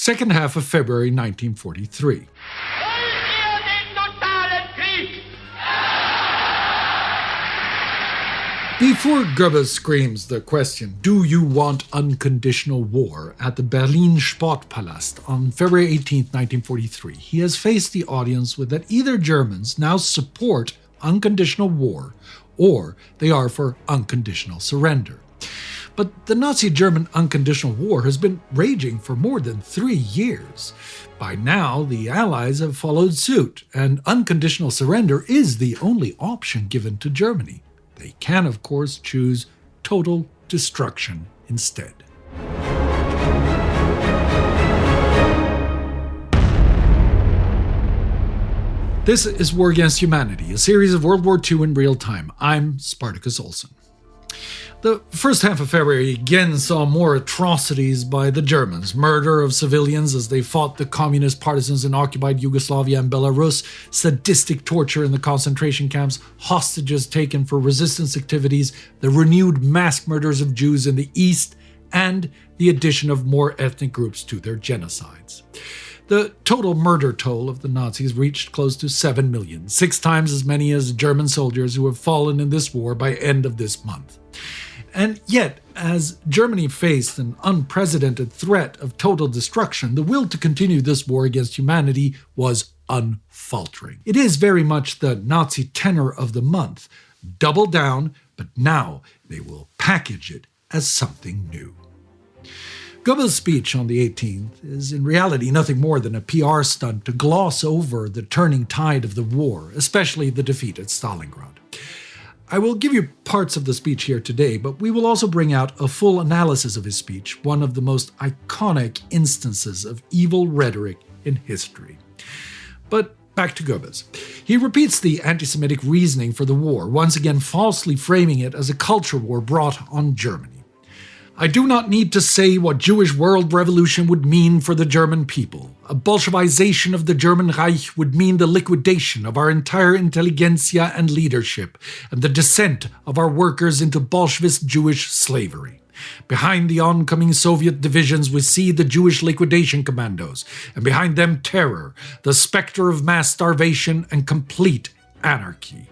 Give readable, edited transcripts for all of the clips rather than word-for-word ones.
second half of February 1943. Before Goebbels screams the question, "Do you want unconditional war?" at the Berlin Sportpalast on February 18, 1943, he has faced the audience with that either Germans now support unconditional war or they are for unconditional surrender. But the Nazi-German unconditional war has been raging for more than 3 years. By now, the Allies have followed suit, and unconditional surrender is the only option given to Germany. They can, of course, choose total destruction instead. This is War Against Humanity, a series of World War II in real time. I'm Spartacus Olsson. The first half of February again saw more atrocities by the Germans. Murder of civilians as they fought the communist partisans in occupied Yugoslavia and Belarus, sadistic torture in the concentration camps, hostages taken for resistance activities, the renewed mass murders of Jews in the East, and the addition of more ethnic groups to their genocides. The total murder toll of the Nazis reached close to 7 million, 6 times as many as German soldiers who have fallen in this war by end of this month. And yet, as Germany faced an unprecedented threat of total destruction, the will to continue this war against humanity was unfaltering. It is very much the Nazi tenor of the month. Double down, but now they will package it as something new. Goebbels' speech on the 18th is in reality nothing more than a PR stunt to gloss over the turning tide of the war, especially the defeat at Stalingrad. I will give you parts of the speech here today, but we will also bring out a full analysis of his speech, one of the most iconic instances of evil rhetoric in history. But back to Goebbels. He repeats the anti-Semitic reasoning for the war, once again falsely framing it as a culture war brought on Germany. I do not need to say what Jewish world revolution would mean for the German people. A Bolshevization of the German Reich would mean the liquidation of our entire intelligentsia and leadership, and the descent of our workers into Bolshevist Jewish slavery. Behind the oncoming Soviet divisions we see the Jewish liquidation commandos, and behind them terror, the specter of mass starvation and complete anarchy.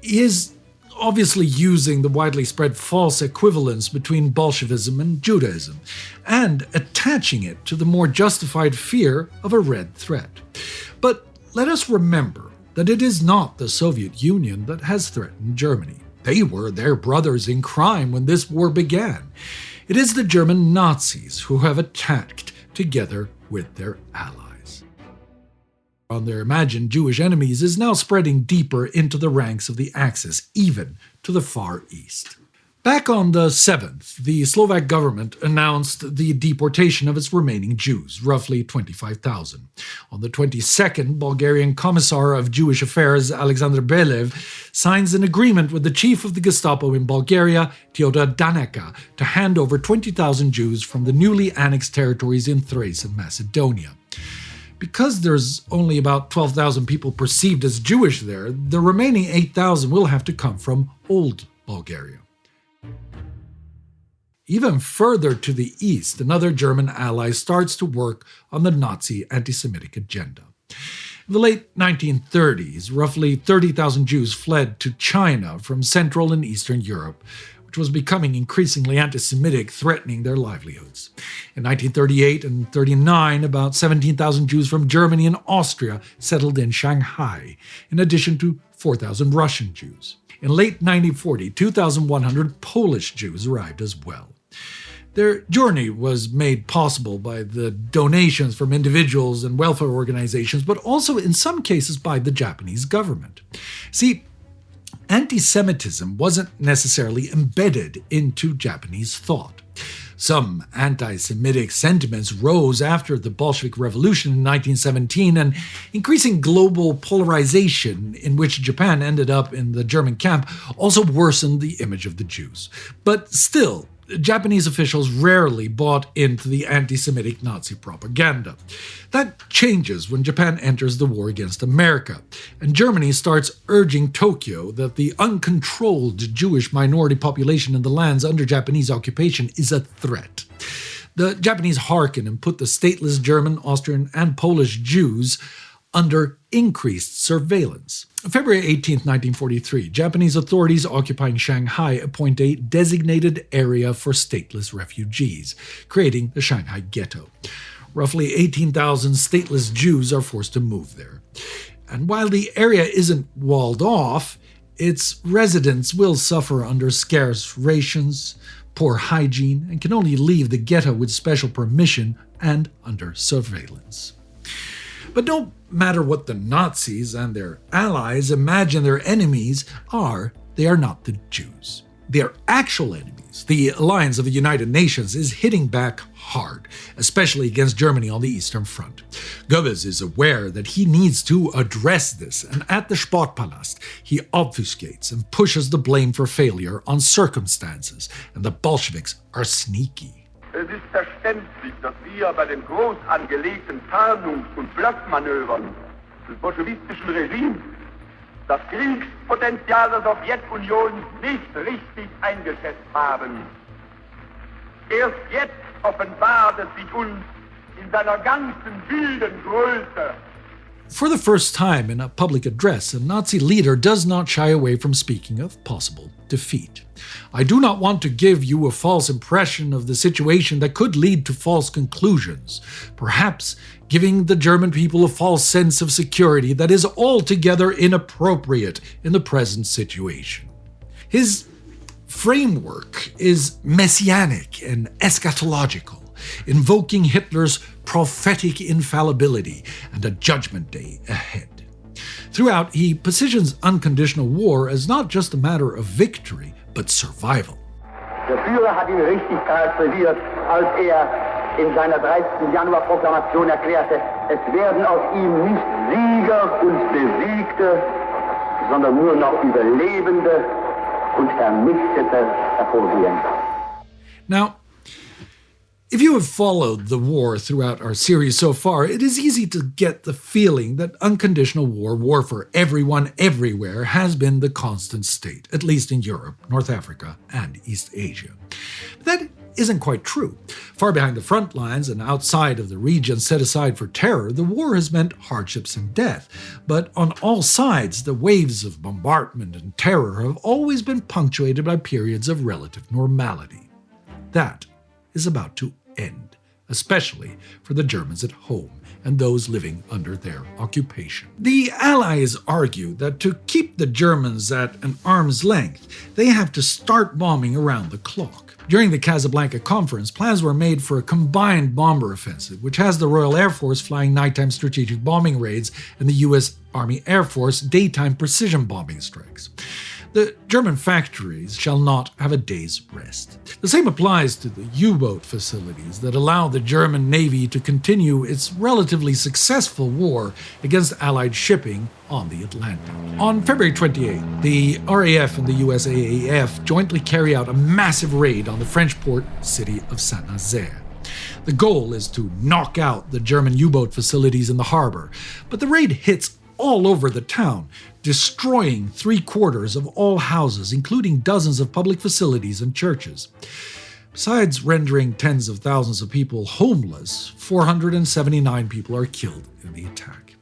He is obviously using the widely spread false equivalence between Bolshevism and Judaism, and attaching it to the more justified fear of a red threat. But let us remember that it is not the Soviet Union that has threatened Germany. They were their brothers in crime when this war began. It is the German Nazis who have attacked together with their allies. On their imagined Jewish enemies is now spreading deeper into the ranks of the Axis, even to the Far East. Back on the 7th, the Slovak government announced the deportation of its remaining Jews, roughly 25,000. On the 22nd, Bulgarian Commissar of Jewish Affairs Alexander Belev signs an agreement with the chief of the Gestapo in Bulgaria, Teodor Daneka, to hand over 20,000 Jews from the newly annexed territories in Thrace and Macedonia. Because there's only about 12,000 people perceived as Jewish there, the remaining 8,000 will have to come from Old Bulgaria. Even further to the east, another German ally starts to work on the Nazi anti-Semitic agenda. In the late 1930s, roughly 30,000 Jews fled to China from Central and Eastern Europe, which was becoming increasingly anti-Semitic, threatening their livelihoods. In 1938 and 1939, about 17,000 Jews from Germany and Austria settled in Shanghai, in addition to 4,000 Russian Jews. In late 1940, 2,100 Polish Jews arrived as well. Their journey was made possible by the donations from individuals and welfare organizations, but also in some cases by the Japanese government. See, anti-Semitism wasn't necessarily embedded into Japanese thought. Some anti-Semitic sentiments rose after the Bolshevik Revolution in 1917, and increasing global polarization in which Japan ended up in the German camp also worsened the image of the Jews. But still, Japanese officials rarely bought into the anti-Semitic Nazi propaganda. That changes when Japan enters the war against America, and Germany starts urging Tokyo that the uncontrolled Jewish minority population in the lands under Japanese occupation is a threat. The Japanese hearkened and put the stateless German, Austrian, and Polish Jews under increased surveillance. February 18, 1943, Japanese authorities occupying Shanghai appoint a designated area for stateless refugees, creating the Shanghai Ghetto. Roughly 18,000 stateless Jews are forced to move there. And while the area isn't walled off, its residents will suffer under scarce rations, poor hygiene, and can only leave the ghetto with special permission and under surveillance. But no matter what the Nazis and their allies imagine their enemies are, they are not the Jews. Their actual enemies, the alliance of the United Nations, is hitting back hard, especially against Germany on the Eastern Front. Goebbels is aware that he needs to address this, and at the Sportpalast, he obfuscates and pushes the blame for failure on circumstances, and the Bolsheviks are sneaky. Es ist verständlich, dass wir bei den groß angelegten Tarnungs- und Bluffmanövern des bolschewistischen Regimes das Kriegspotenzial der Sowjetunion nicht richtig eingeschätzt haben. Erst jetzt offenbart es sich uns in seiner ganzen wilden Größe. For the first time in a public address, a Nazi leader does not shy away from speaking of possible defeat. I do not want to give you a false impression of the situation that could lead to false conclusions, perhaps giving the German people a false sense of security that is altogether inappropriate in the present situation. His framework is messianic and eschatological, invoking Hitler's prophetic infallibility and a judgment day ahead. Throughout, he positions unconditional war as not just a matter of victory, but survival. Der Führer hat ihn richtig charakterisiert, als in seiner 30. Januarproklamation erklärte, es werden aus ihm nicht Sieger und Besiegte, sondern nur noch Überlebende und Vernichtete hervorgehen. Now, if you have followed the war throughout our series so far, it is easy to get the feeling that unconditional war for everyone, everywhere, has been the constant state, at least in Europe, North Africa, and East Asia. But that isn't quite true. Far behind the front lines and outside of the regions set aside for terror, the war has meant hardships and death. But on all sides, the waves of bombardment and terror have always been punctuated by periods of relative normality. That is about to end, especially for the Germans at home and those living under their occupation. The Allies argue that to keep the Germans at an arm's length, they have to start bombing around the clock. During the Casablanca Conference, plans were made for a combined bomber offensive, which has the Royal Air Force flying nighttime strategic bombing raids and the U.S. Army Air Force daytime precision bombing strikes. The German factories shall not have a day's rest. The same applies to the U-boat facilities that allow the German Navy to continue its relatively successful war against Allied shipping on the Atlantic. On February 28, the RAF and the USAAF jointly carry out a massive raid on the French port city of Saint-Nazaire. The goal is to knock out the German U-boat facilities in the harbor, but the raid hits all over the town, destroying 3/4 of all houses, including dozens of public facilities and churches. Besides rendering tens of thousands of people homeless, 479 people are killed in the attack.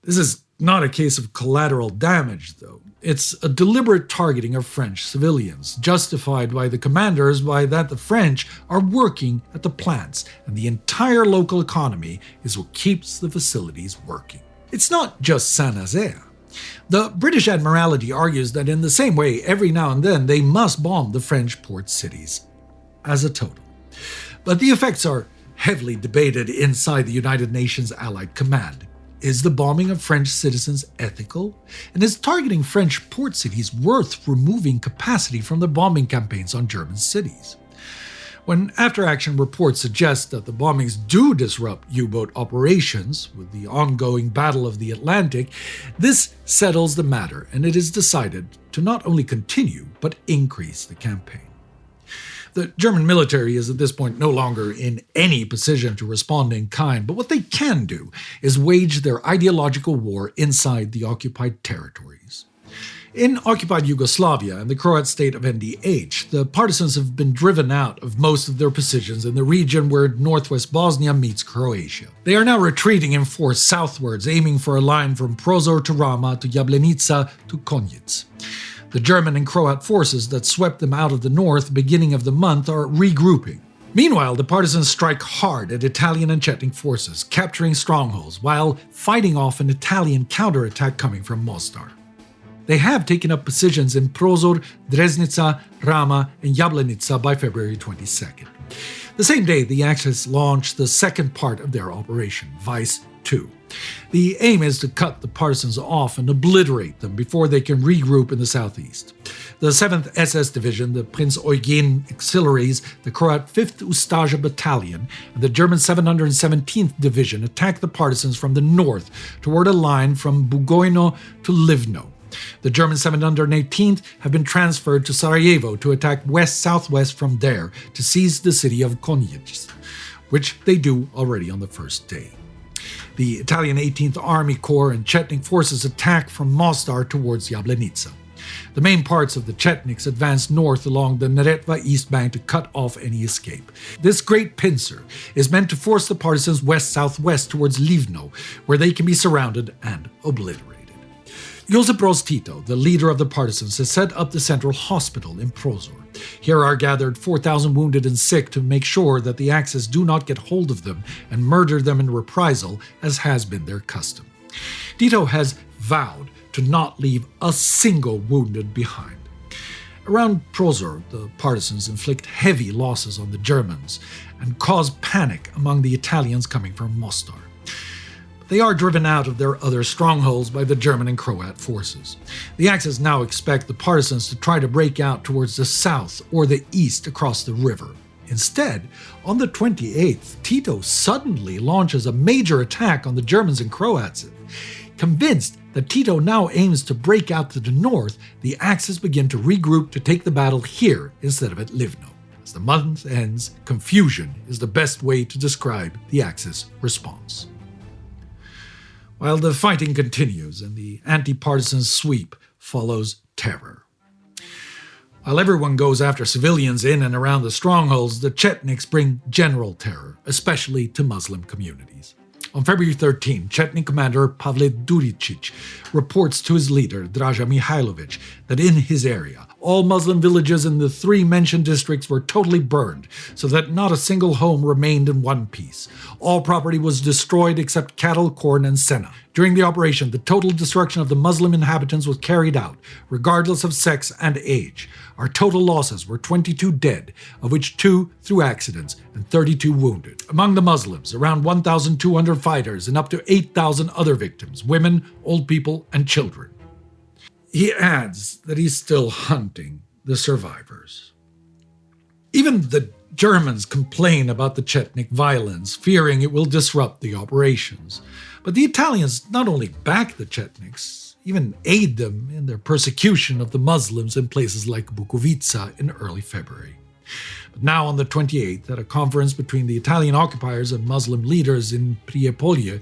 This is not a case of collateral damage, though. It's a deliberate targeting of French civilians, justified by the commanders by that the French are working at the plants, and the entire local economy is what keeps the facilities working. It's not just Saint-Nazaire. The British Admiralty argues that in the same way, every now and then, they must bomb the French port cities as a total. But the effects are heavily debated inside the United Nations Allied Command. Is the bombing of French citizens ethical? And is targeting French port cities worth removing capacity from the bombing campaigns on German cities? When after-action reports suggest that the bombings do disrupt U-boat operations with the ongoing Battle of the Atlantic, this settles the matter, and it is decided to not only continue, but increase the campaign. The German military is at this point no longer in any position to respond in kind, but what they can do is wage their ideological war inside the occupied territories. In occupied Yugoslavia and the Croat state of NDH, the partisans have been driven out of most of their positions in the region where northwest Bosnia meets Croatia. They are now retreating in force southwards, aiming for a line from Prozor to Rama to Jablanica to Konjic. The German and Croat forces that swept them out of the north beginning of the month are regrouping. Meanwhile, the partisans strike hard at Italian and Chetnik forces, capturing strongholds while fighting off an Italian counterattack coming from Mostar. They have taken up positions in Prozor, Dresnica, Rama, and Jablanica by February 22nd. The same day, the Axis launched the second part of their operation, Weiss II. The aim is to cut the partisans off and obliterate them before they can regroup in the southeast. The 7th SS Division, the Prince Eugen Auxiliaries, the Croat 5th Ustaša Battalion, and the German 717th Division attacked the partisans from the north toward a line from Bugojno to Livno. The German 718th have been transferred to Sarajevo to attack west-southwest from there to seize the city of Konjic, which they do already on the first day. The Italian 18th Army Corps and Chetnik forces attack from Mostar towards Jablanica. The main parts of the Chetniks advanced north along the Neretva east bank to cut off any escape. This great pincer is meant to force the partisans west-southwest towards Livno, where they can be surrounded and obliterated. Josip Broz Tito, the leader of the partisans, has set up the central hospital in Prozor. Here are gathered 4,000 wounded and sick to make sure that the Axis do not get hold of them and murder them in reprisal, as has been their custom. Tito has vowed to not leave a single wounded behind. Around Prozor, the partisans inflict heavy losses on the Germans and cause panic among the Italians coming from Mostar. They are driven out of their other strongholds by the German and Croat forces. The Axis now expect the partisans to try to break out towards the south or the east across the river. Instead, on the 28th, Tito suddenly launches a major attack on the Germans and Croats. Convinced that Tito now aims to break out to the north, the Axis begin to regroup to take the battle here instead of at Livno. As the month ends, confusion is the best way to describe the Axis response. While the fighting continues and the anti-partisan sweep follows terror. While everyone goes after civilians in and around the strongholds, the Chetniks bring general terror, especially to Muslim communities. On February 13, Chetnik commander Pavle Duricic reports to his leader, Draža Mihailović, that in his area, all Muslim villages in the 3 mentioned districts were totally burned, so that not a single home remained in one piece. All property was destroyed except cattle, corn, and senna. During the operation, the total destruction of the Muslim inhabitants was carried out, regardless of sex and age. Our total losses were 22 dead, of which 2 through accidents and 32 wounded. Among the Muslims, around 1,200 fighters and up to 8,000 other victims, women, old people, and children. He adds that he's still hunting the survivors. Even the Germans complain about the Chetnik violence, fearing it will disrupt the operations. But the Italians not only back the Chetniks, even aid them in their persecution of the Muslims in places like Bukovica in early February. But now on the 28th, at a conference between the Italian occupiers and Muslim leaders in Prijepolje,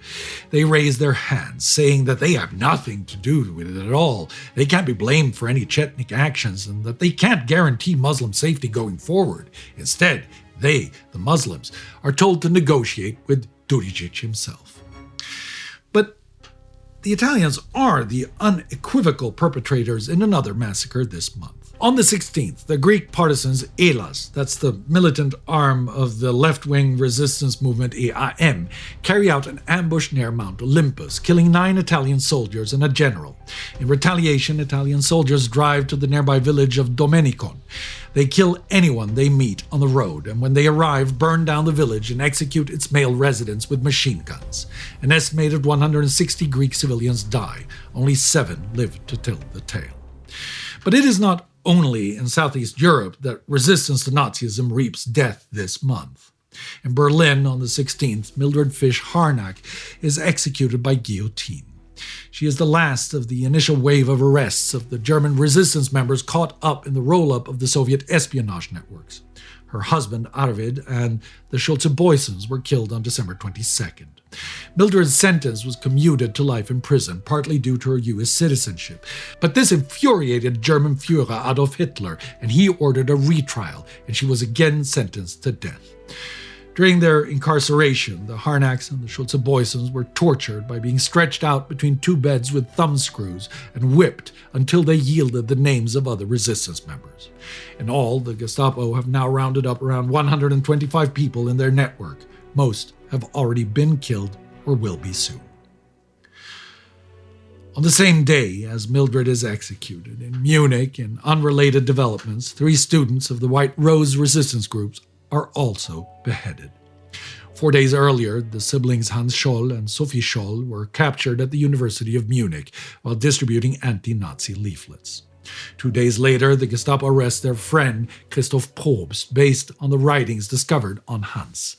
they raise their hands, saying that they have nothing to do with it at all. They can't be blamed for any Chetnik actions and that they can't guarantee Muslim safety going forward. Instead, they, the Muslims, are told to negotiate with Duricic himself. But the Italians are the unequivocal perpetrators in another massacre this month. On the 16th, the Greek partisans Elas, that's the militant arm of the left-wing resistance movement EAM, carry out an ambush near Mount Olympus, killing 9 Italian soldiers and a general. In retaliation, Italian soldiers drive to the nearby village of Domenicon. They kill anyone they meet on the road, and when they arrive, burn down the village and execute its male residents with machine guns. An estimated 160 Greek civilians die. Only 7 live to tell the tale. But it is not only in Southeast Europe that resistance to Nazism reaps death this month. In Berlin on the 16th, Mildred Fish-Harnack is executed by guillotine. She is the last of the initial wave of arrests of the German resistance members caught up in the roll-up of the Soviet espionage networks. Her husband, Arvid, and the Schulze-Boyssens were killed on December 22nd. Mildred's sentence was commuted to life in prison, partly due to her U.S. citizenship. But this infuriated German Führer Adolf Hitler, and he ordered a retrial, and she was again sentenced to death. During their incarceration, the Harnacks and the Schulze-Boyssens were tortured by being stretched out between two beds with thumb screws and whipped until they yielded the names of other resistance members. In all, the Gestapo have now rounded up around 125 people in their network. Most have already been killed or will be soon. On the same day as Mildred is executed, in Munich, in unrelated developments, 3 students of the White Rose resistance groups are also beheaded. 4 days earlier, the siblings Hans Scholl and Sophie Scholl were captured at the University of Munich while distributing anti-Nazi leaflets. 2 days later, the Gestapo arrests their friend Christoph Probst based on the writings discovered on Hans.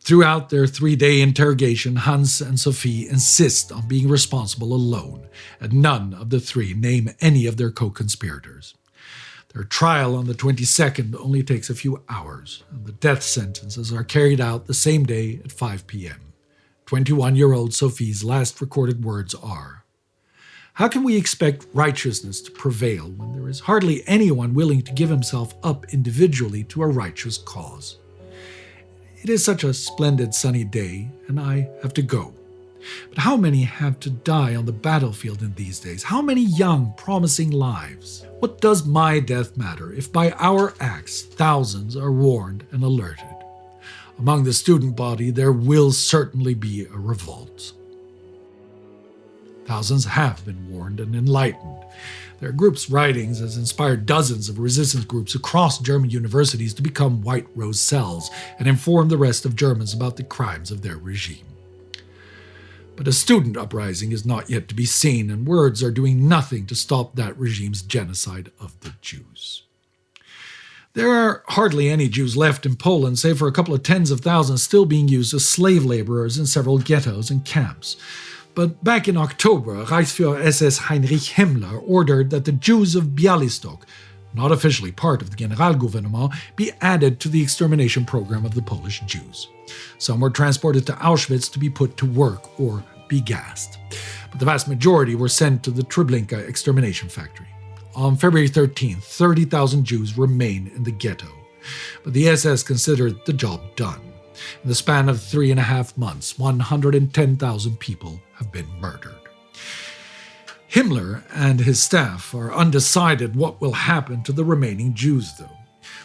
Throughout their 3-day interrogation, Hans and Sophie insist on being responsible alone, and none of the 3 name any of their co-conspirators. Their trial on the 22nd only takes a few hours, and the death sentences are carried out the same day at 5 p.m. 21-year-old Sophie's last recorded words are, "How can we expect righteousness to prevail when there is hardly anyone willing to give himself up individually to a righteous cause? It is such a splendid sunny day, and I have to go. But how many have to die on the battlefield in these days? How many young, promising lives? What does my death matter if by our acts thousands are warned and alerted? Among the student body there will certainly be a revolt." Thousands have been warned and enlightened. Their group's writings has inspired dozens of resistance groups across German universities to become White Rose cells and inform the rest of Germans about the crimes of their regime. But a student uprising is not yet to be seen, and words are doing nothing to stop that regime's genocide of the Jews. There are hardly any Jews left in Poland, save for a couple of tens of thousands still being used as slave laborers in several ghettos and camps. But back in October, Reichsführer SS Heinrich Himmler ordered that the Jews of Białystok, not officially part of the Generalgouvernement, be added to the extermination program of the Polish Jews. Some were transported to Auschwitz to be put to work or be gassed. But the vast majority were sent to the Treblinka extermination factory. On February 13th, 30,000 Jews remain in the ghetto. But the SS considered the job done. In the span of 3.5 months, 110,000 people have been murdered. Himmler and his staff are undecided what will happen to the remaining Jews, though.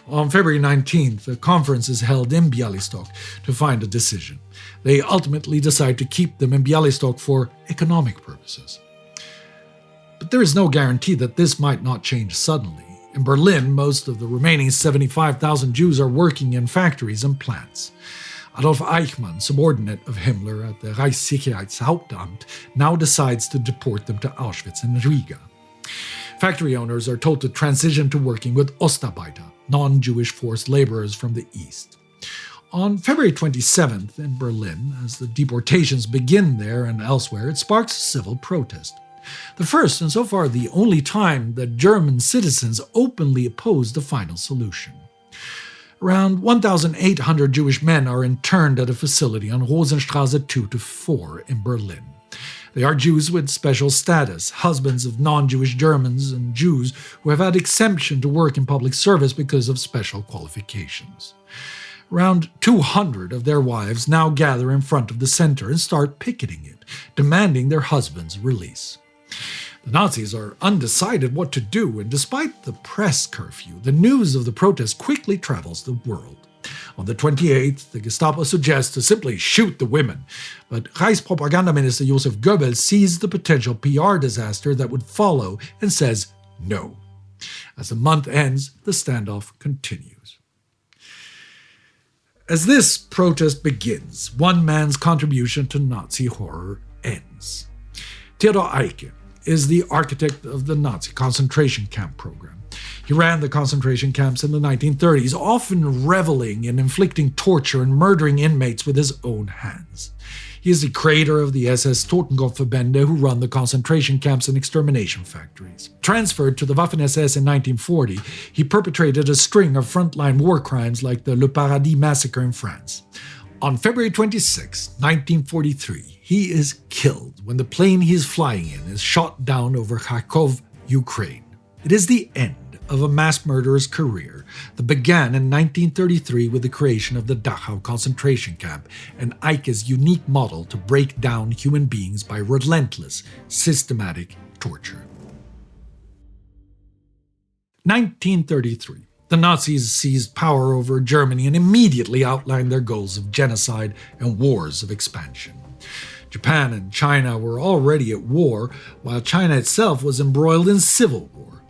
On February 19th, a conference is held in Białystok to find a decision. They ultimately decide to keep them in Białystok for economic purposes. But there is no guarantee that this might not change suddenly. In Berlin, most of the remaining 75,000 Jews are working in factories and plants. Adolf Eichmann, subordinate of Himmler at the Reichssicherheitshauptamt, now decides to deport them to Auschwitz and Riga. Factory owners are told to transition to working with Ostarbeiter, non-Jewish forced laborers from the East. On February 27th in Berlin, as the deportations begin there and elsewhere, it sparks civil protest. The first, and so far the only time that German citizens openly oppose the final solution. Around 1,800 Jewish men are interned at a facility on Rosenstraße 2-4 in Berlin. They are Jews with special status, husbands of non-Jewish Germans and Jews who have had exemption to work in public service because of special qualifications. Around 200 of their wives now gather in front of the center and start picketing it, demanding their husbands' release. The Nazis are undecided what to do, and despite the press curfew, the news of the protest quickly travels the world. On the 28th, the Gestapo suggests to simply shoot the women, but Reichspropaganda Minister Joseph Goebbels sees the potential PR disaster that would follow and says no. As the month ends, the standoff continues. As this protest begins, one man's contribution to Nazi horror ends. Theodor Eicke is the architect of the Nazi concentration camp program. He ran the concentration camps in the 1930s, often reveling in inflicting torture and murdering inmates with his own hands. He is the creator of the SS Totenköpfverbände, who run the concentration camps and extermination factories. Transferred to the Waffen-SS in 1940, he perpetrated a string of frontline war crimes like the Le Paradis massacre in France. On February 26, 1943, he is killed when the plane he is flying in is shot down over Kharkov, Ukraine. It is the end of a mass murderer's career that began in 1933 with the creation of the Dachau concentration camp, and Eike's unique model to break down human beings by relentless, systematic torture. 1933. The Nazis seized power over Germany and immediately outlined their goals of genocide and wars of expansion. Japan and China were already at war, while China itself was embroiled in civil war.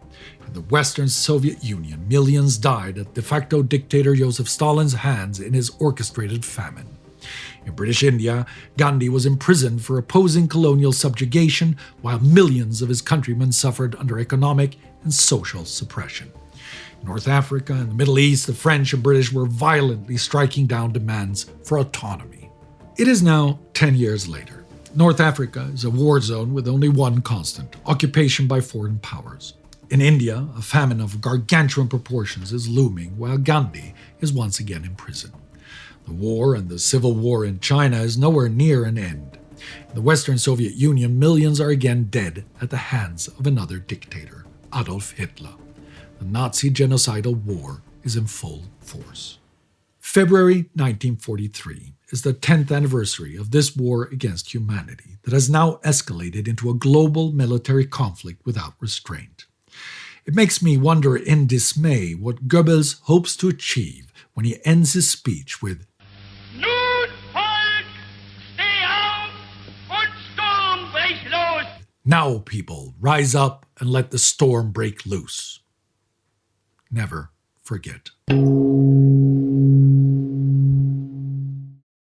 In the Western Soviet Union, millions died at de facto dictator Joseph Stalin's hands in his orchestrated famine. In British India, Gandhi was imprisoned for opposing colonial subjugation, while millions of his countrymen suffered under economic and social suppression. In North Africa and the Middle East, the French and British were violently striking down demands for autonomy. It is now 10 years later. North Africa is a war zone with only one constant: occupation by foreign powers. In India, a famine of gargantuan proportions is looming, while Gandhi is once again in prison. The war and the civil war in China is nowhere near an end. In the Western Soviet Union, millions are again dead at the hands of another dictator, Adolf Hitler. The Nazi genocidal war is in full force. February 1943 is the 10th anniversary of this war against humanity that has now escalated into a global military conflict without restraint. It makes me wonder in dismay what Goebbels hopes to achieve when he ends his speech with Nun, Volk, steh auf und Sturm brich los! "Now, people, rise up and let the storm break loose." Never forget.